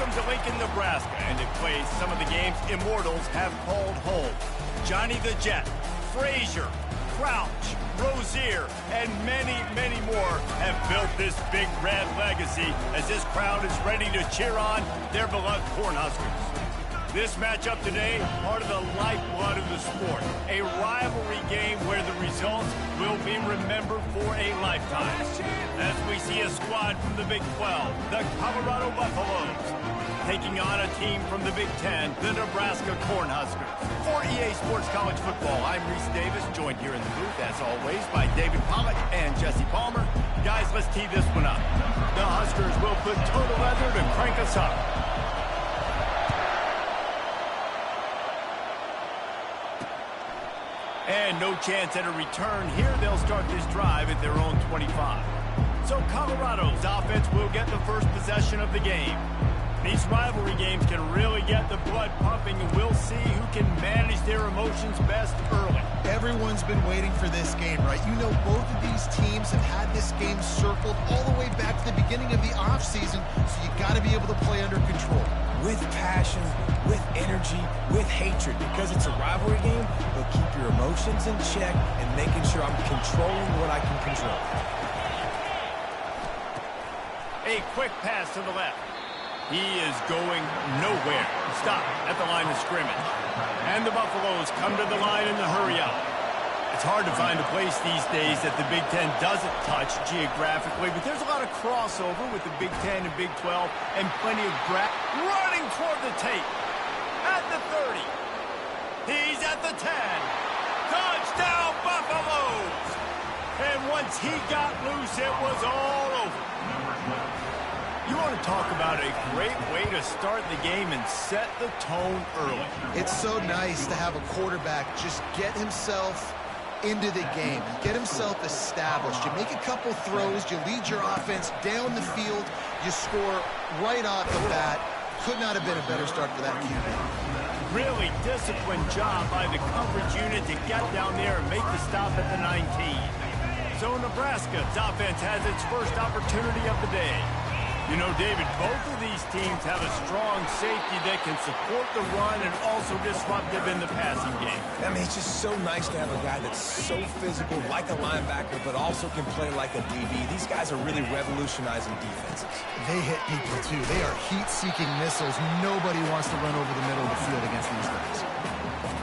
Welcome to Lincoln, Nebraska, and in place some of the game's immortals have called home. Johnny the Jet, Frazier, Crouch, Rozier, and many, many more have built this big red legacy as this crowd is ready to cheer on their beloved Cornhuskers. This matchup today, part of the lifeblood of the sport, a rivalry game where the results will be remembered for a lifetime. As we see a squad from the Big 12, the Colorado Buffaloes, taking on a team from the Big 10, the Nebraska Cornhuskers. For EA Sports College Football, I'm Reese Davis, joined here in the booth, as always, by David Pollack and Jesse Palmer. Guys, let's tee this one up. The Huskers will put total leather to crank us up. And no chance at a return here. They'll start this drive at their own 25. So Colorado's offense will get the first possession of the game. These rivalry games can really get the blood pumping, and we'll see who can manage their emotions best early. Everyone's been waiting for this game, right? You know, both of these teams have had this game circled all the way back to the beginning of the offseason, so you got to be able to play under control. With passion, with energy, with hatred, because it's a rivalry game, but keep your emotions in check and making sure I'm controlling what I can control. A quick pass to the left. He is going nowhere. Stop at the line of scrimmage. And the Buffaloes come to the line in the hurry-up. It's hard to find a place these days that the Big Ten doesn't touch geographically, but there's a lot of crossover with the Big Ten and Big 12 and plenty of running toward the tape. At the 30. He's at the 10. Touchdown, Buffaloes! And once he got loose, it was all over. You want to talk about a great way to start the game and set the tone early. It's so nice to have a quarterback just get himself into the game, get himself established. You make a couple throws, you lead your offense down the field, you score right off the bat. Could not have been a better start for that QB. Really disciplined job by the coverage unit to get down there and make the stop at the 19. So Nebraska's offense has its first opportunity of the day. You know, David, both of these teams have a strong safety that can support the run and also disruptive in the passing game. I mean, it's just so nice to have a guy that's so physical, like a linebacker, but also can play like a DB. These guys are really revolutionizing defenses. They hit people, too. They are heat-seeking missiles. Nobody wants to run over the middle of the field against these guys.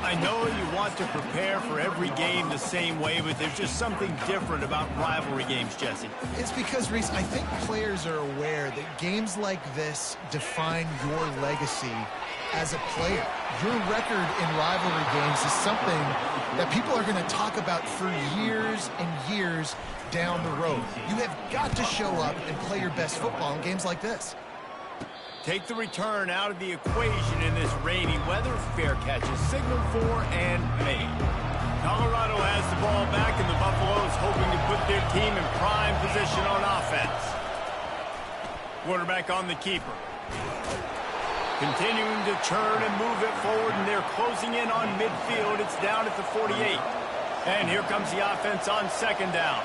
I know you want to prepare for every game the same way, but there's just something different about rivalry games, Jesse. It's because, Reese, I think players are aware that games like this define your legacy as a player. Your record in rivalry games is something that people are going to talk about for years and years down the road. You have got to show up and play your best football in games like this. Take the return out of the equation in this rainy weather. Fair catch is signaled for and made. Colorado has the ball back, and the Buffaloes hoping to put their team in prime position on offense. Quarterback on the keeper. Continuing to churn and move it forward, and they're closing in on midfield. It's down at the 48. And here comes the offense on second down.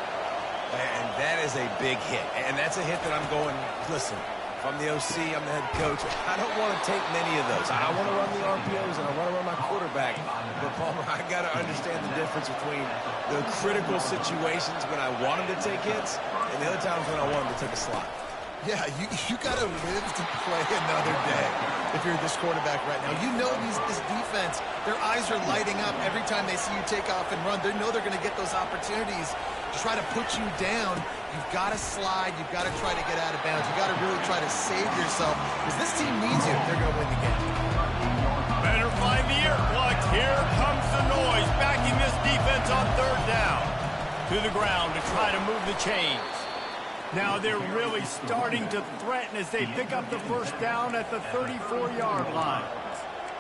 And that is a big hit. And that's a hit that I'm going, listen, if I'm the OC, I'm the head coach, I don't want to take many of those. I want to run the RPOs, and I want to run my quarterback. But, Palmer, I got to understand the difference between the critical situations when I want him to take hits and the other times when I want him to take a slot. Yeah, you got to live to play another day if you're this quarterback right now. You know this defense, their eyes are lighting up every time they see you take off and run. They know they're going to get those opportunities to try to put you down. You've got to slide. You've got to try to get out of bounds. You've got to really try to save yourself because this team needs you if they're going to win the game. Better find the ear plugs. Here comes the noise, backing this defense on third down. To the ground to try to move the chains. Now they're really starting to threaten as they pick up the first down at the 34-yard line.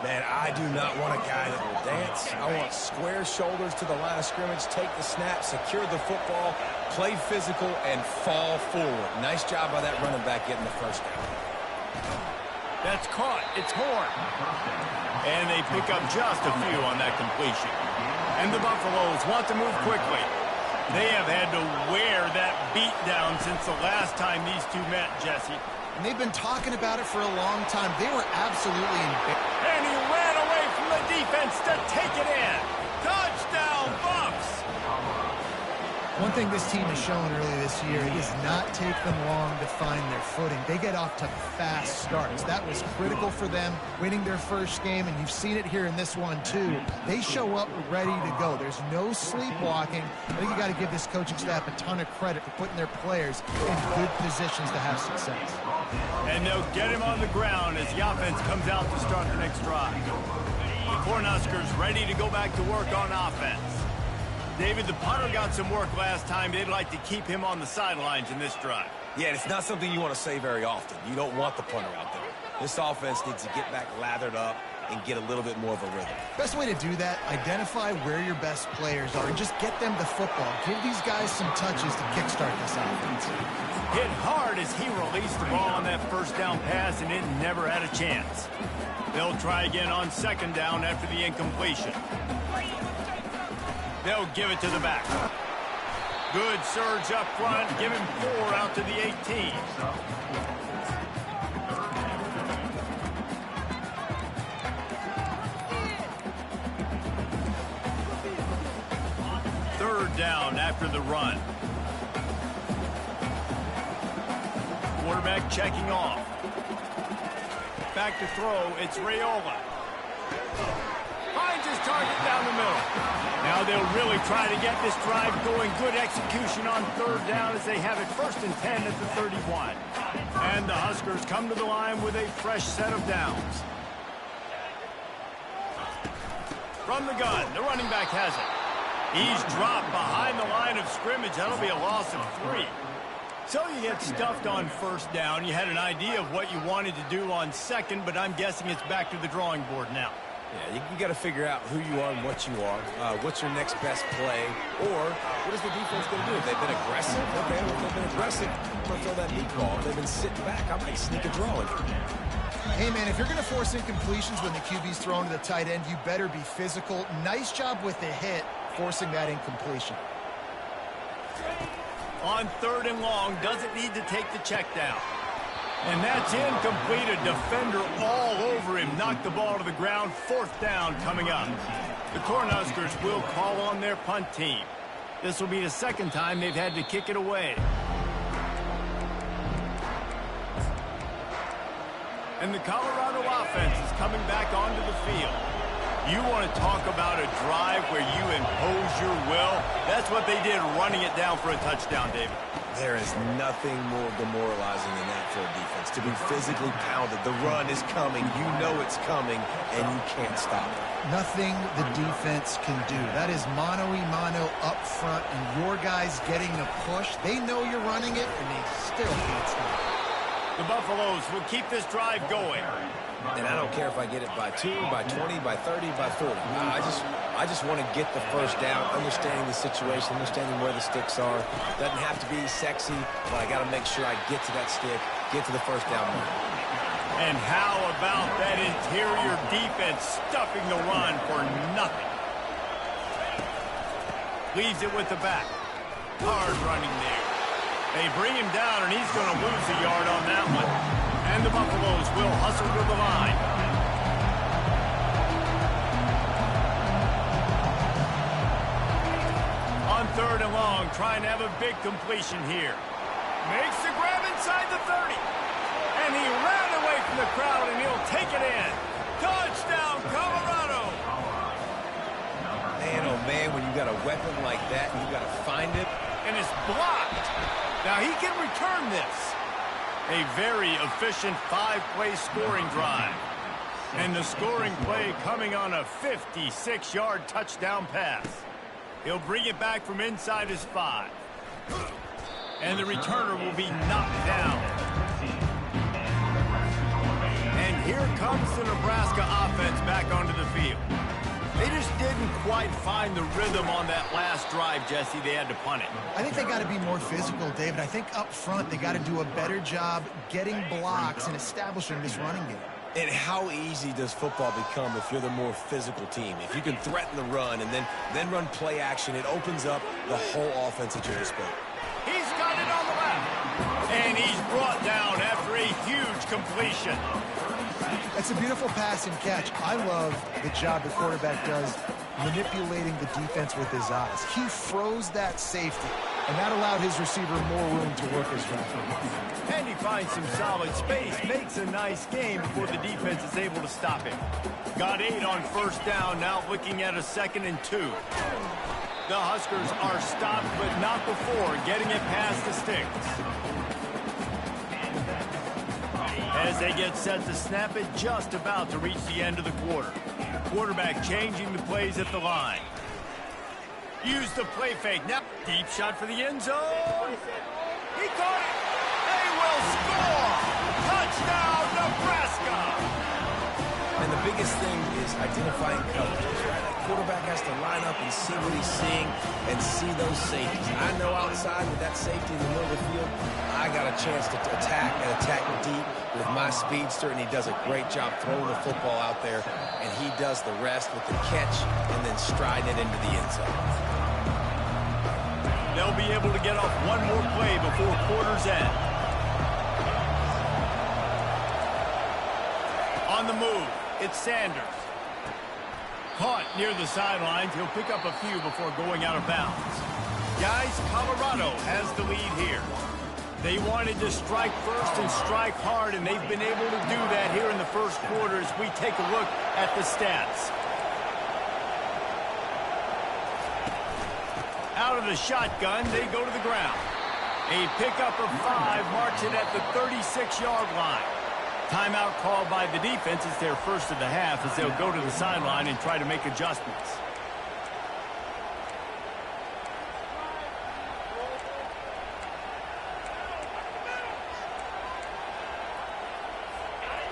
Man, I do not want a guy that will dance. I want square shoulders to the line of scrimmage, take the snap, secure the football, play physical, and fall forward. Nice job by that running back getting the first down. That's caught. It's Horn. And they pick up just a few on that completion. And the Buffaloes want to move quickly. They have had to wear that beat down since the last time these two met, Jesse. And they've been talking about it for a long time. They were absolutely embarrassed. And he ran away from the defense to take it in. Touchdown, Bucs! One thing this team has shown earlier this year, it does not take them long to find their footing. They get off to fast starts. That was critical for them, winning their first game, and you've seen it here in this one too. They show up ready to go. There's no sleepwalking. I think you got to give this coaching staff a ton of credit for putting their players in good positions to have success. And they'll get him on the ground as the offense comes out to start the next drive. The Cornhuskers ready to go back to work on offense. David, the punter got some work last time. They'd like to keep him on the sidelines in this drive. Yeah, it's not something you want to say very often. You don't want the punter out there. This offense needs to get back lathered up and get a little bit more of a rhythm. Best way to do that, identify where your best players are and just get them the football. Give these guys some touches to kickstart this offense. Hit hard as he released the ball on that first down pass, and it never had a chance. They'll try again on second down after the incompletion. They'll give it to the back. Good surge up front. Give him 4 out to the 18. Third down after the run. Quarterback checking off. Back to throw. It's Raiola. Finds his target down the middle. Now they'll really try to get this drive going. Good execution on third down as they have it 1st and 10 at the 31. And the Huskers come to the line with a fresh set of downs. From the gun, the running back has it. He's dropped behind the line of scrimmage. That'll be a loss of 3. So you get stuffed on first down. You had an idea of what you wanted to do on second, but I'm guessing it's back to the drawing board now. Yeah, you got to figure out who you are and what you are. What's your next best play? Or what is the defense going to do? If they've been aggressive, okay, well, if they've been aggressive, I'm going to throw that deep ball. If they've been sitting back, I might sneak a draw in. Hey, man, if you're going to force incompletions when the QB's thrown to the tight end, you better be physical. Nice job with the hit, forcing that incompletion. On third and long, doesn't need to take the check down. And that's incomplete. A defender all over him. Knocked the ball to the ground. 4th down coming up. The Cornhuskers will call on their punt team. This will be the 2nd time they've had to kick it away. And the Colorado offense is coming back onto the field. You want to talk about a drive where you impose your will? That's what they did, running it down for a touchdown, David. There is nothing more demoralizing than that for a defense. To be physically pounded. The run is coming. You know it's coming, and you can't stop it. Nothing the defense can do. That is mano-a-mano up front, and your guys getting the push. They know you're running it, and they still can't stop it. The Buffaloes will keep this drive going. And I don't care if I get it by 2, by 20, by 30, by 40. I just want to get the first down, understanding the situation, understanding where the sticks are. Doesn't have to be sexy, but I got to make sure I get to that stick, get to the first down mark. And how about that interior defense stuffing the run for nothing? Leaves it with the back. Hard running there. They bring him down, and he's going to lose a yard on that one. And the Buffaloes will hustle to the line. On third and long, trying to have a big completion here. Makes the grab inside the 30. And he ran away from the crowd, and he'll take it in. Touchdown, Colorado! Man, oh man, when you got a weapon like that, you got to find it. And it's blocked. Now he can return this. A very efficient 5-play scoring drive. And the scoring play coming on a 56-yard touchdown pass. He'll bring it back from inside his 5. And the returner will be knocked down. And here comes the Nebraska offense back onto the field. They just didn't quite find the rhythm on that last drive, Jesse. They had to punt it. I think they got to be more physical, David. I think up front they got to do a better job getting blocks and establishing this running game. And how easy does football become if you're the more physical team? If you can threaten the run and then run play action, it opens up the whole offense at your disposal. He's got it on the left. And he's brought down after a a huge completion. That's a beautiful pass and catch. I love the job the quarterback does manipulating the defense with his eyes. He froze that safety, and that allowed his receiver more room to work his route. And he finds some solid space, makes a nice game before the defense is able to stop him. Got 8 on first down, now looking at a 2nd and 2. The Huskers are stopped, but not before getting it past the sticks. As they get set to snap it, just about to reach the end of the quarter. Quarterback changing the plays at the line. Use the play fake. Now, deep shot for the end zone. He caught it. They will score. Touchdown, Nebraska. And the biggest thing is identifying coverages, right? That quarterback has to line up and see what he's seeing and see those safeties. I know outside with that safety in the middle of the field, I got a chance to attack and attack deep with my speedster, and he does a great job throwing the football out there, and he does the rest with the catch and then striding it into the end zone. They'll be able to get off one more play before quarter's end. On the move, it's Sanders. Caught near the sidelines. He'll pick up a few before going out of bounds. Guys, Colorado has the lead here. They wanted to strike first and strike hard, and they've been able to do that here in the first quarter as we take a look at the stats. Out of the shotgun, they go to the ground. A pickup of 5 marks it at the 36-yard line. Timeout called by the defense. It's their first of the half as they'll go to the sideline and try to make adjustments.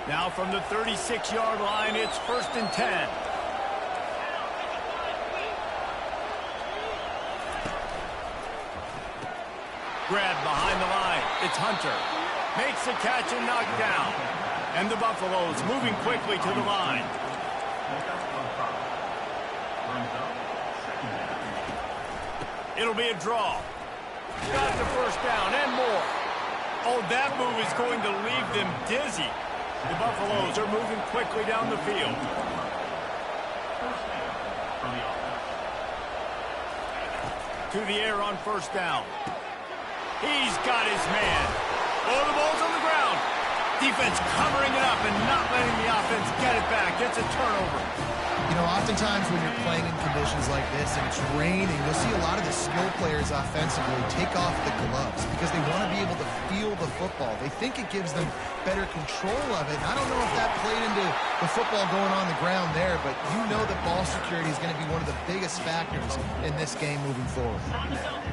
Now from the 36-yard line, it's 1st and 10. Grabbed behind the line. It's Hunter. Makes the catch and knocked down. And the Buffaloes moving quickly to the line. It'll be a draw. Got the first down and more. Oh, that move is going to leave them dizzy. The Buffaloes are moving quickly down the field. To the air on first down. He's got his man. Oh, the ball's on the ground. Defense covering it up and not letting the offense get it back. It's a turnover. You know, oftentimes when you're playing in conditions like this and it's raining, you'll see a lot of the skill players offensively take off the gloves because they want to be able to feel the football. They think it gives them better control of it. And I don't know if that played into the football going on the ground there, but you know that ball security is going to be one of the biggest factors in this game moving forward.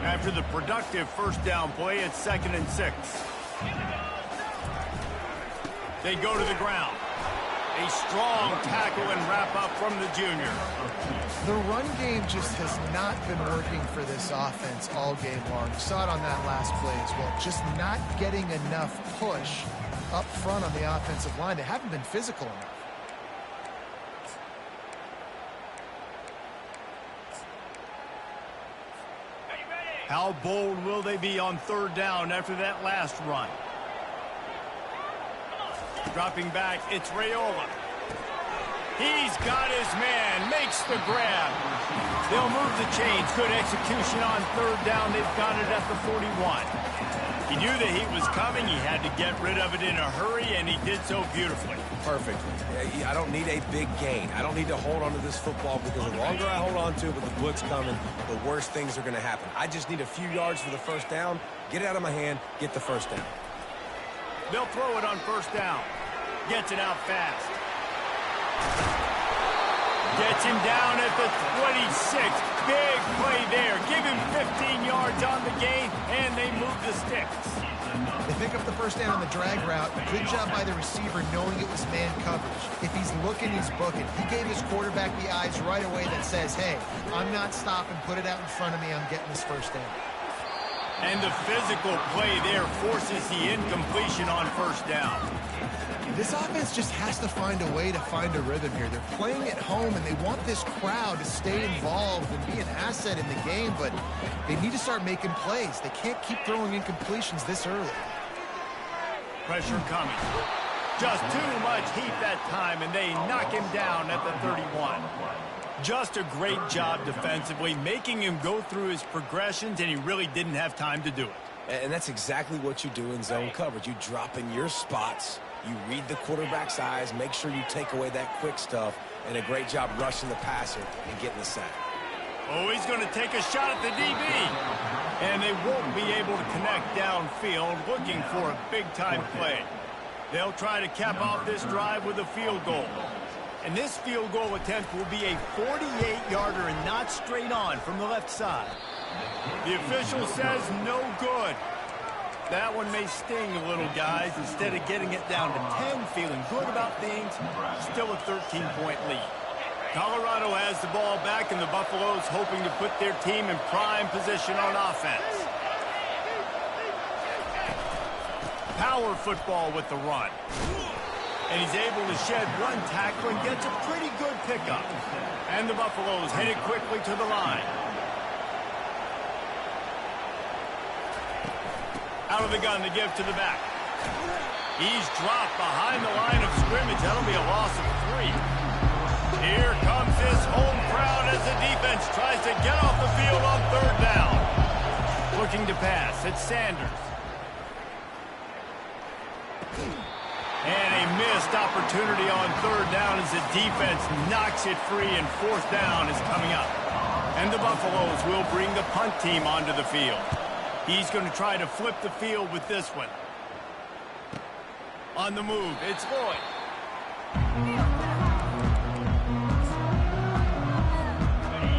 After the productive first down play, it's 2nd and 6. They go to the ground. A strong tackle and wrap-up from the junior. The run game just has not been working for this offense all game long. You saw it on that last play as well. Just not getting enough push up front on the offensive line. They haven't been physical enough. How bold will they be on 3rd down after that last run? Dropping back, it's Raiola. He's got his man, makes the grab. They'll move the chains. Good execution on 3rd down. They've got it at the 41. He knew the heat was coming. He had to get rid of it in a hurry, and he did so beautifully. Perfectly. I don't need a big gain. I don't need to hold on to this football because the longer I hold on to it with the blitz coming, the worse things are going to happen. I just need a few yards for the first down, get it out of my hand, get the first down. They'll throw it on 1st down. Gets it out fast. Gets him down at the 26. Big play there. Give him 15 yards on the gain, and they move the sticks. They pick up the first down on the drag route. Good job by the receiver knowing it was man coverage. If he's looking, he's booking. He gave his quarterback the eyes right away that says, hey, I'm not stopping. Put it out in front of me. I'm getting this first down. And the physical play there forces the incompletion on 1st down. This offense just has to find a way to find a rhythm here. They're playing at home, and they want this crowd to stay involved and be an asset in the game, but they need to start making plays. They can't keep throwing incompletions this early. Pressure coming. Just too much heat that time, and they knock him down at the 31. Just a great job defensively, making him go through his progressions, and he really didn't have time to do it. And that's exactly what you do in zone coverage. You drop in your spots, you read the quarterback's eyes, make sure you take away that quick stuff, and a great job rushing the passer and getting the sack. Oh, he's going to take a shot at the DB. And they won't be able to connect downfield, looking for a big-time play. They'll try to cap off this drive with a field goal. And this field goal attempt will be a 48-yarder and not straight on from the left side. The official says no good. That one may sting a little, guys. Instead of getting it down to 10, feeling good about things, still a 13-point lead. Colorado has the ball back, and the Buffaloes hoping to put their team in prime position on offense. Power football with the run. And he's able to shed one tackle and gets a pretty good pickup. And the Buffaloes headed quickly to the line. Out of the gun to give to the back. He's dropped behind the line of scrimmage. That'll be a loss of 3. Here comes his home crowd as the defense tries to get off the field on 3rd down. Looking to pass. It's Sanders. And a missed opportunity on 3rd down as the defense knocks it free, and 4th down is coming up. And the Buffaloes will bring the punt team onto the field. He's going to try to flip the field with this one. On the move, it's Lloyd.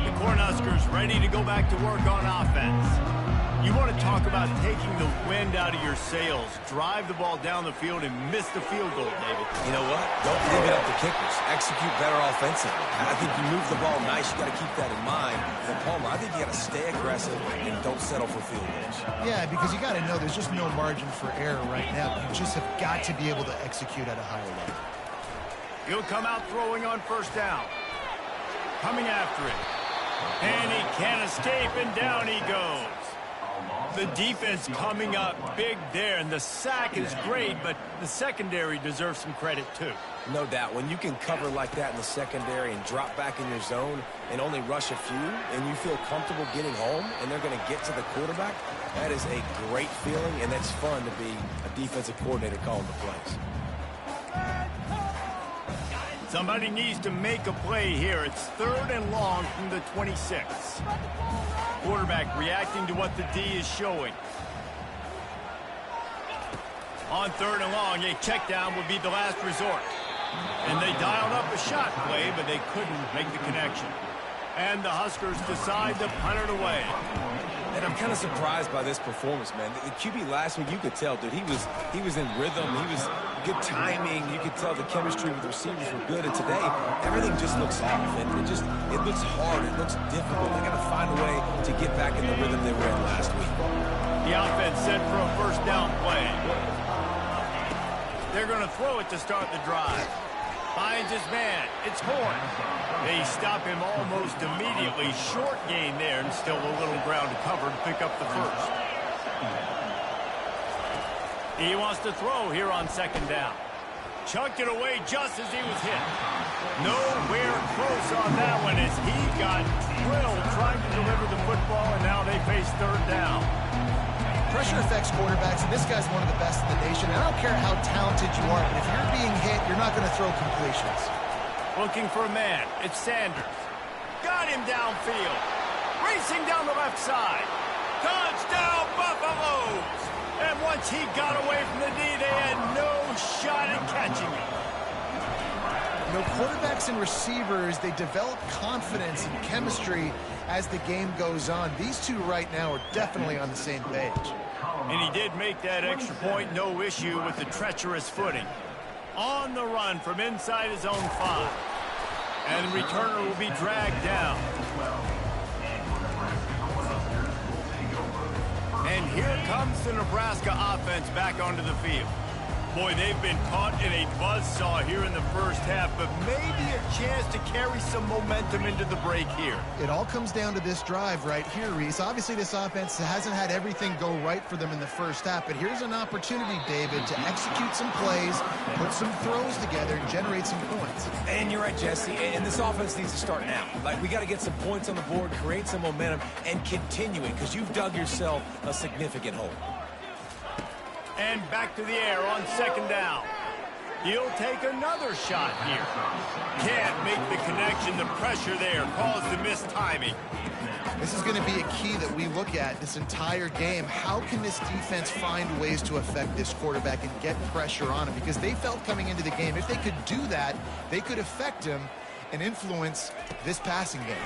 The Cornhuskers ready to go back to work on offense. You want to talk about taking the wind out of your sails. Drive the ball down the field and miss the field goal, David. You know what? Don't leave it up to kickers. Execute better offensively. I think you move the ball nice. You got to keep that in mind. But Palmer, I think you got to stay aggressive and don't settle for field goals. Yeah, because you got to know there's just no margin for error right now. You just have got to be able to execute at a higher level. He'll come out throwing on 1st down. Coming after it. And he can't escape, and down he goes. The defense coming up big there, and the sack is great, but the secondary deserves some credit too. No doubt. When you can cover like that in the secondary and drop back in your zone and only rush a few, and you feel comfortable getting home, and they're going to get to the quarterback, that is a great feeling, and that's fun to be a defensive coordinator calling the plays. Somebody needs to make a play here. It's 3rd and long from the 26. Quarterback reacting to what the D is showing. On 3rd and long, a check down would be the last resort. And they dialed up a shot play, but they couldn't make the connection. And the Huskers decide to punt it away. And I'm kind of surprised by this performance, man. The QB last week, you could tell, dude, he was in rhythm. He was good timing. You could tell the chemistry with the receivers were good. And today, everything just looks off. And it looks hard. It looks difficult. They got to find a way to get back in the rhythm they were in last week. The offense set for a 1st down play. They're going to throw it to start the drive. Finds his man. It's Horn. They stop him almost immediately. Short gain there, and still a little ground to cover to pick up the 1st. He wants to throw here on 2nd down. Chucked it away just as he was hit. Nowhere close on that one as he got drilled trying to deliver the football, and now they face 3rd down. Pressure affects quarterbacks, and this guy's one of the best in the nation. I don't care how talented you are, but if you're being hit, you're not going to throw completions. Looking for a man. It's Sanders. Got him downfield. Racing down the left side. Touchdown, Buffaloes! And once he got away from the D, they had no shot at catching him. You know, quarterbacks and receivers, they develop confidence and chemistry as the game goes on. These two right now are definitely on the same page. And he did make that extra point, no issue with the treacherous footing. On the run from inside his own 5. And the returner will be dragged down. And here comes the Nebraska offense back onto the field. Boy, they've been caught in a buzzsaw here in the first half, but maybe a chance to carry some momentum into the break here. It all comes down to this drive right here, Reese. Obviously, this offense hasn't had everything go right for them in the first half, but here's an opportunity, David, to execute some plays, put some throws together, and generate some points. And you're right, Jesse, and this offense needs to start now. Like, we got to get some points on the board, create some momentum, and continue it, because you've dug yourself a significant hole. And back to the air on second down. He'll take another shot here. Can't make the connection. The pressure there caused the missed timing. This is going to be a key that we look at this entire game. How can this defense find ways to affect this quarterback and get pressure on him? Because they felt coming into the game, if they could do that, they could affect him and influence this passing game.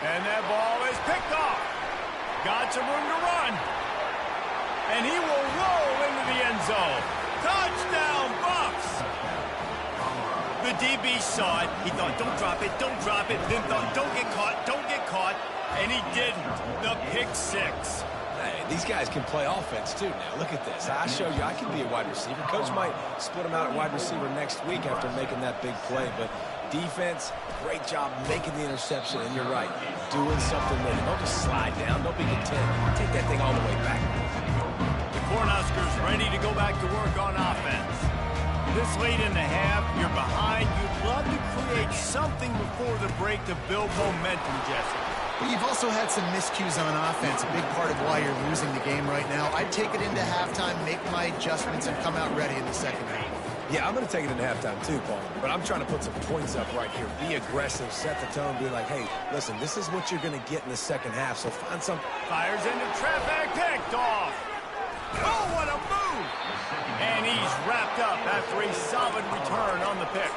And that ball is picked off. Got some room to run. And he will roll into the end zone. Touchdown, Bucs! The DB saw it. He thought, don't drop it, don't drop it. Then thought, don't get caught. And he didn't. The pick six. Hey, these guys can play offense, too, now. Look at this. I show you I can be a wide receiver. Coach might split him out at wide receiver next week after making that big play. But defense, great job making the interception. And you're right, doing something with it. Don't just slide down. Don't be content. Take that thing all the way back. Cornhuskers ready to go back to work on offense. This late in the half, you're behind. You'd love to create something before the break to build momentum, Jesse. But you've also had some miscues on offense, a big part of why you're losing the game right now. I'd take it into halftime, make my adjustments, and come out ready in the second half. Yeah, I'm going to take it into halftime too, Paul. But I'm trying to put some points up right here. Be aggressive, set the tone, be like, hey, listen, this is what you're going to get in the second half, so find some... Fires into traffic, picked off. Oh, what a move! And he's wrapped up after a solid return on the pick.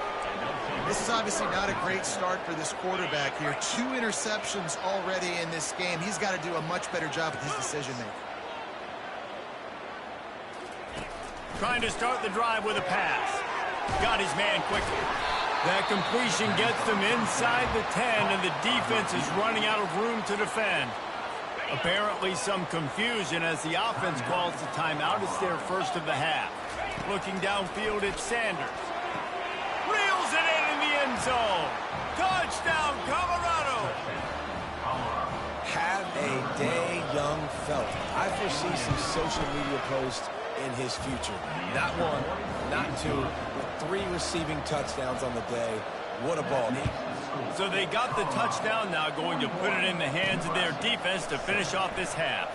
This is obviously not a great start for this quarterback here. 2 interceptions already in this game. He's got to do a much better job with his decision-making. Trying to start the drive with a pass. Got his man quickly. That completion gets them inside the 10, and the defense is running out of room to defend. Apparently some confusion as the offense calls the timeout. It's their first of the half. Looking downfield at Sanders. Reels it in the end zone. Touchdown, Colorado. Have a day, young fella. I foresee some social media posts in his future. Not 1, not 2, but 3 receiving touchdowns on the day. What a ball game. So they got the touchdown now, going to put it in the hands of their defense to finish off this half.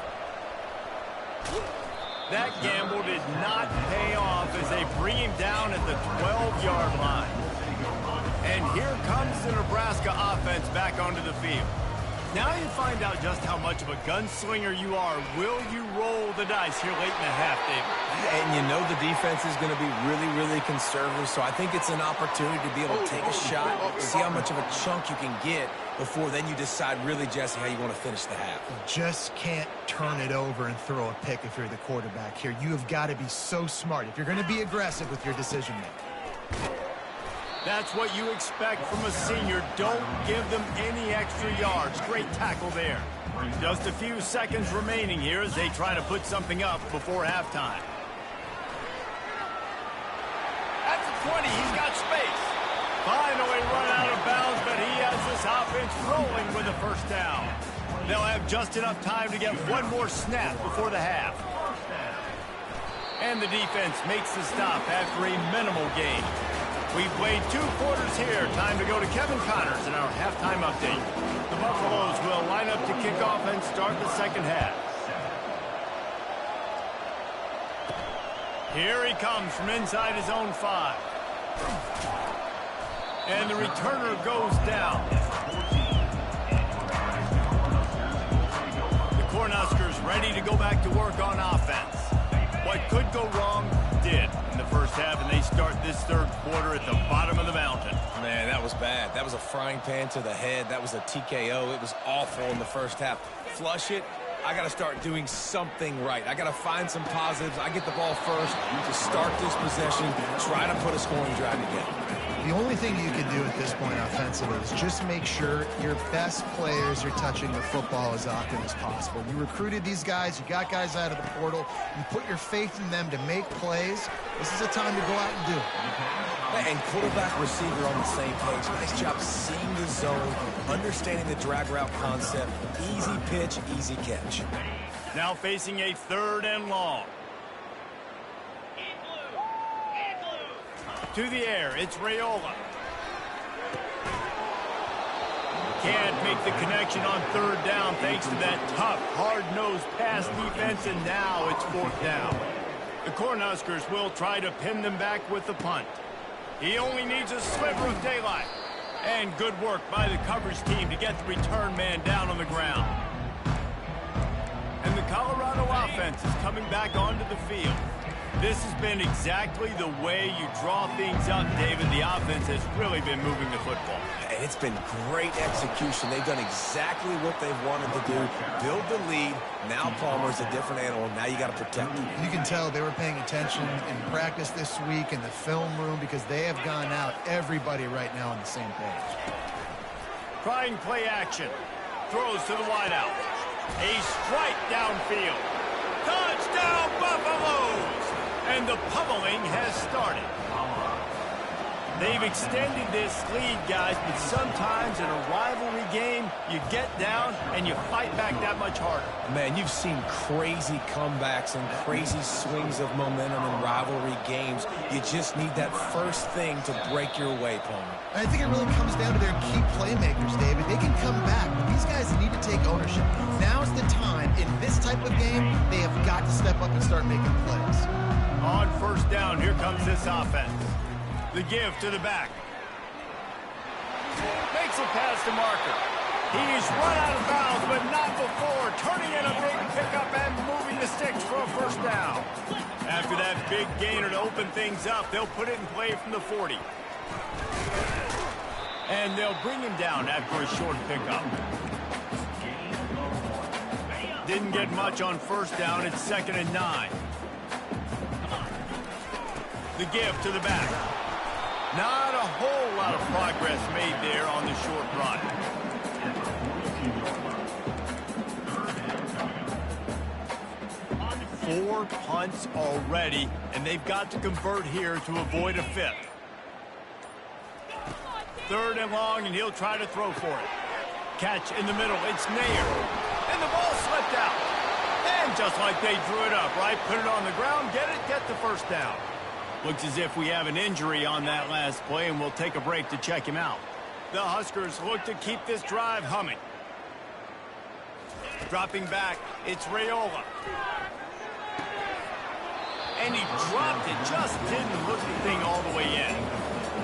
That gamble did not pay off as they bring him down at the 12-yard line. And here comes the Nebraska offense back onto the field. Now you find out just how much of a gunslinger you are. Will you roll the dice here late in the half, David? And you know the defense is going to be really, really conservative, so I think it's an opportunity to be able to take a shot, see how much of a chunk you can get before then you decide really, Jesse, how you want to finish the half. You just can't turn it over and throw a pick if you're the quarterback here. You have got to be so smart if you're going to be aggressive with your decision-making. That's what you expect from a senior. Don't give them any extra yards. Great tackle there. Just a few seconds remaining here as they try to put something up before halftime. At the 20, he's got space. Finally run out of bounds, but he has this offense rolling with a first down. They'll have just enough time to get one more snap before the half. And the defense makes the stop after a minimal gain. We've played 2 quarters here. Time to go to Kevin Connors in our halftime update. The Buffaloes will line up to kick off and start the second half. Here he comes from inside his own 5. And the returner goes down. The Cornhuskers ready to go back to work on offense. What could go wrong did in the first half, and they start this third quarter at the bottom of the mountain. Man, that was bad. That was a frying pan to the head. That was a TKO. It was awful in the first half. Flush it. I got to start doing something right. I got to find some positives. I get the ball first to start this possession, try to put a scoring drive together. The only thing you can do at this point offensively is just make sure your best players are touching the football as often as possible. You recruited these guys. You got guys out of the portal. You put your faith in them to make plays. This is a time to go out and do it. And quarterback, receiver on the same page. Nice job seeing the zone, understanding the drag route concept. Easy pitch, easy catch. Now facing a 3rd and long. To the air, it's Raiola. Can't make the connection on 3rd down thanks to that tough, hard-nosed pass defense, and now it's 4th down. The Cornhuskers will try to pin them back with the punt. He only needs a sliver of daylight. And good work by the coverage team to get the return man down on the ground. And the Colorado offense is coming back onto the field. This has been exactly the way you draw things up, David. The offense has really been moving the football. It's been great execution. They've done exactly what they've wanted to do. Build the lead. Now Palmer's a different animal. Now you got to protect him. You can tell they were paying attention in practice this week in the film room because they have gone out, everybody right now on the same page. Trying play action. Throws to the wideout. A strike downfield. Touchdown, Buffaloes! And the pummeling has started. They've extended this lead, guys, but sometimes in a rivalry game, you get down and you fight back that much harder. Man, you've seen crazy comebacks and crazy swings of momentum in rivalry games. You just need that first thing to break your way, Palmer. I think it really comes down to their key playmakers, David. They can come back, but these guys need to take ownership. Now's the time. In this type of game, they have got to step up and start making plays. On 1st down, here comes this offense. The give to the back. Makes a pass to Marker. He's run out of bounds, but not before. Turning in a big pickup and moving the sticks for a 1st down. After that big gainer to open things up, they'll put it in play from the 40. And they'll bring him down after a short pickup. Didn't get much on 1st down. It's 2nd and 9. The give to the back. Not a whole lot of progress made there on the short run. Four punts already, and they've got to convert here to avoid a 5th. 3rd and long, and he'll try to throw for it. Catch in the middle. It's Nair. And the ball slipped out. And just like they drew it up, right? Put it on the ground, get the 1st down. Looks as if we have an injury on that last play, and we'll take a break to check him out. The Huskers look to keep this drive humming. Dropping back, it's Raiola. And he dropped it, just didn't hook the thing all the way in.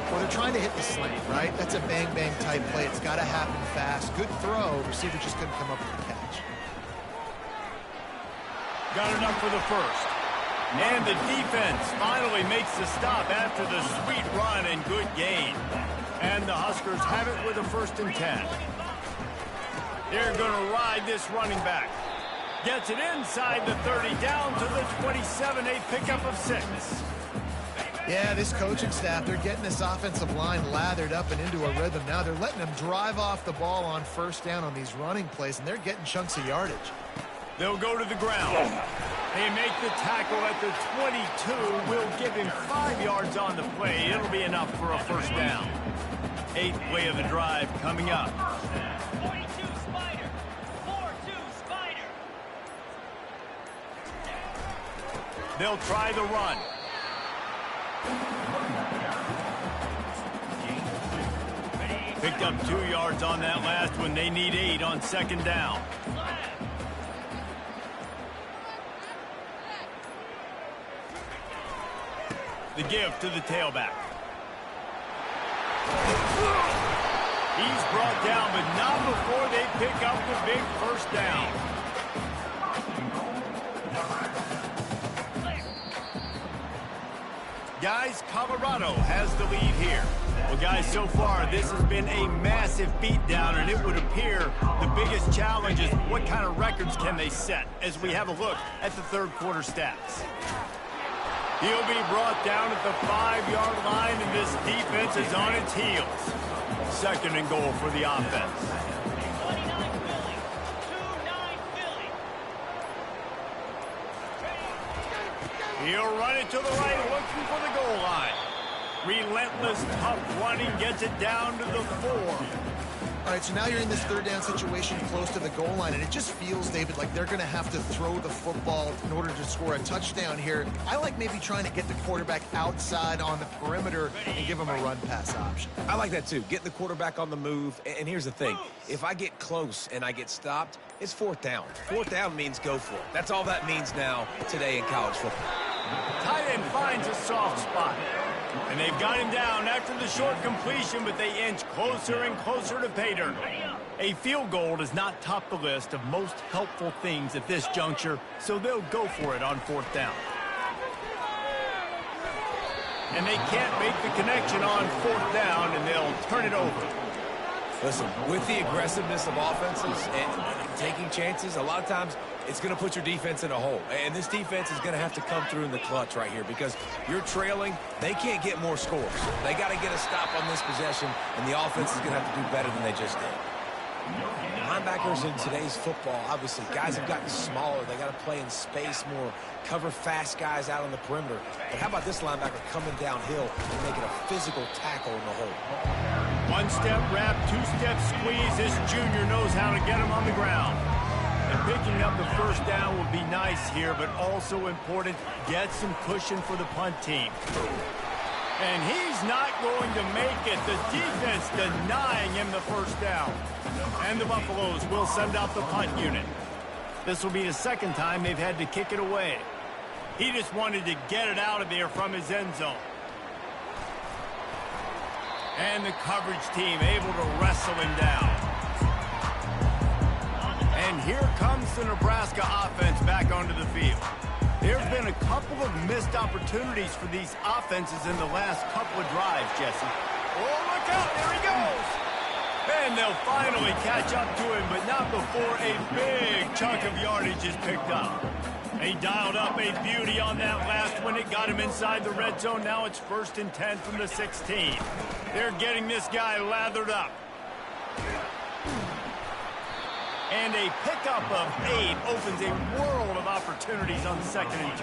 Well, they're trying to hit the slant, right? That's a bang-bang type play. It's got to happen fast. Good throw. Receiver just couldn't come up with the catch. Got enough for the 1st. And the defense finally makes the stop after the sweet run and good gain. And the Huskers have it with a 1st and 10. They're going to ride this running back. Gets it inside the 30, down to the 27, a pickup of 6. Yeah, this coaching staff, they're getting this offensive line lathered up and into a rhythm. Now they're letting them drive off the ball on 1st down on these running plays, and they're getting chunks of yardage. They'll go to the ground. They make the tackle at the 22. Will give him 5 yards on the play. It'll be enough for a 1st down. 8th play of the drive coming up. 42 Spider. 4-2 Spider. They'll try the run. Picked up 2 yards on that last one. They need 8 on 2nd down. The give to the tailback. He's brought down, but not before they pick up the big 1st down. Guys, Colorado has the lead here. Well, guys, so far, this has been a massive beatdown, and it would appear the biggest challenge is what kind of records can they set as we have a look at the 3rd quarter stats. He'll be brought down at the 5-yard line, and this defense is on its heels. 2nd and goal for the offense. 29 Philly. 2-9 Philly. He'll run it to the right, looking for the goal line. Relentless, tough running gets it down to the 4. All right, so now you're in this 3rd down situation close to the goal line, and it just feels, David, like they're going to have to throw the football in order to score a touchdown here. I like maybe trying to get the quarterback outside on the perimeter and give him a run-pass option. I like that too. Get the quarterback on the move. And here's the thing. If I get close and I get stopped, it's 4th down. 4th down means go for it. That's all that means now today in college football. Tight end finds a soft spot. And they've got him down after the short completion, but they inch closer and closer to pay dirt. A field goal does not top the list of most helpful things at this juncture, so they'll go for it on 4th down. And they can't make the connection on 4th down, and they'll turn it over. Listen, with the aggressiveness of offenses and taking chances, a lot of times it's going to put your defense in a hole. And this defense is going to have to come through in the clutch right here because you're trailing. They can't get more scores. They got to get a stop on this possession, and the offense is going to have to do better than they just did. Linebackers in today's football, obviously, guys have gotten smaller. They got to play in space more, cover fast guys out on the perimeter. But how about this linebacker coming downhill and making a physical tackle in the hole? 1-step wrap, 2-step squeeze. This junior knows how to get him on the ground. And picking up the 1st down will be nice here, but also important, get some cushion for the punt team. And he's not going to make it. The defense denying him the 1st down. And the Buffaloes will send out the punt unit. This will be the 2nd time they've had to kick it away. He just wanted to get it out of there from his end zone. And the coverage team able to wrestle him down. And here comes the Nebraska offense back onto the field. There's been a couple of missed opportunities for these offenses in the last couple of drives, Jesse. Oh, look out, there he goes. And they'll finally catch up to him, but not before a big chunk of yardage is picked up. They dialed up a beauty on that last one. It got him inside the red zone. Now it's 1st and 10 from the 16. They're getting this guy lathered up. And a pickup of 8 opens a world of opportunities on 2nd and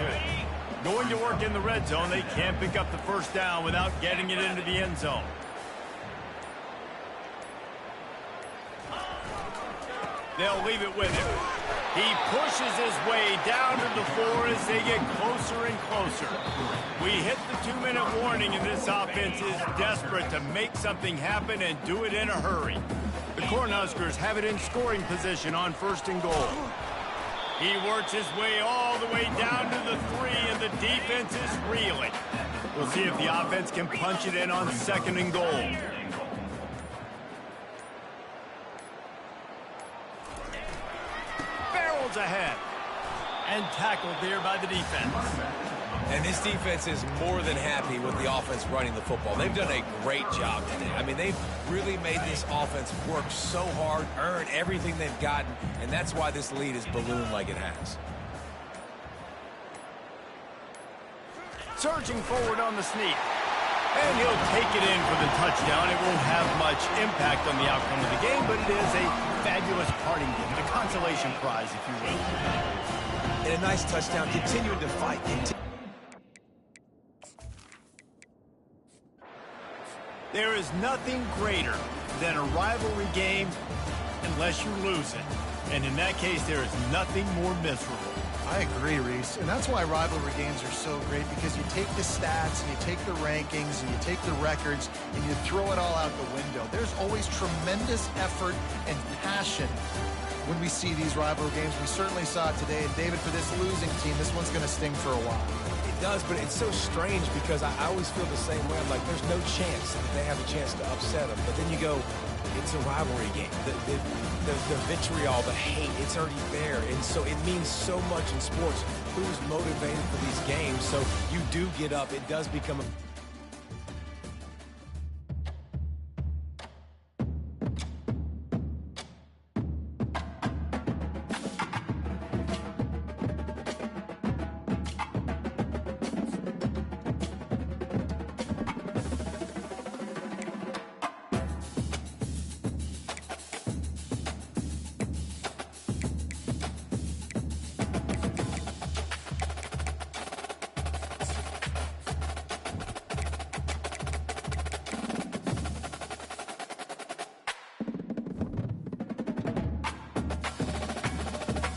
2. Going to work in the red zone, they can't pick up the 1st down without getting it into the end zone. They'll leave it with him. He pushes his way down to the 4 as they get closer and closer. We hit the 2-minute warning, and this offense is desperate to make something happen and do it in a hurry. The Cornhuskers have it in scoring position on 1st and goal. He works his way all the way down to the 3, and the defense is reeling. We'll see if the offense can punch it in on 2nd and goal. Barrels ahead. And tackled there by the defense. And this defense is more than happy with the offense running the football. They've done a great job today. I mean, they've really made this offense work so hard, earn everything they've gotten, and that's why this lead is ballooned like it has. Surging forward on the sneak. And he'll take it in for the touchdown. It won't have much impact on the outcome of the game, but it is a fabulous parting gift, a consolation prize, if you will. And a nice touchdown, continuing to fight. There is nothing greater than a rivalry game unless you lose it. And in that case, there is nothing more miserable. I agree, Reese. And that's why rivalry games are so great, because you take the stats and you take the rankings and you take the records and you throw it all out the window. There's always tremendous effort and passion when we see these rivalry games. We certainly saw it today. And David, for this losing team, this one's going to sting for a while. It does, but it's so strange because I always feel the same way. I'm like, there's no chance that they have a chance to upset them. But then you go, it's a rivalry game. The vitriol, the hate, it's already there. And so it means so much in sports. Who's motivated for these games? So you do get up. It does become a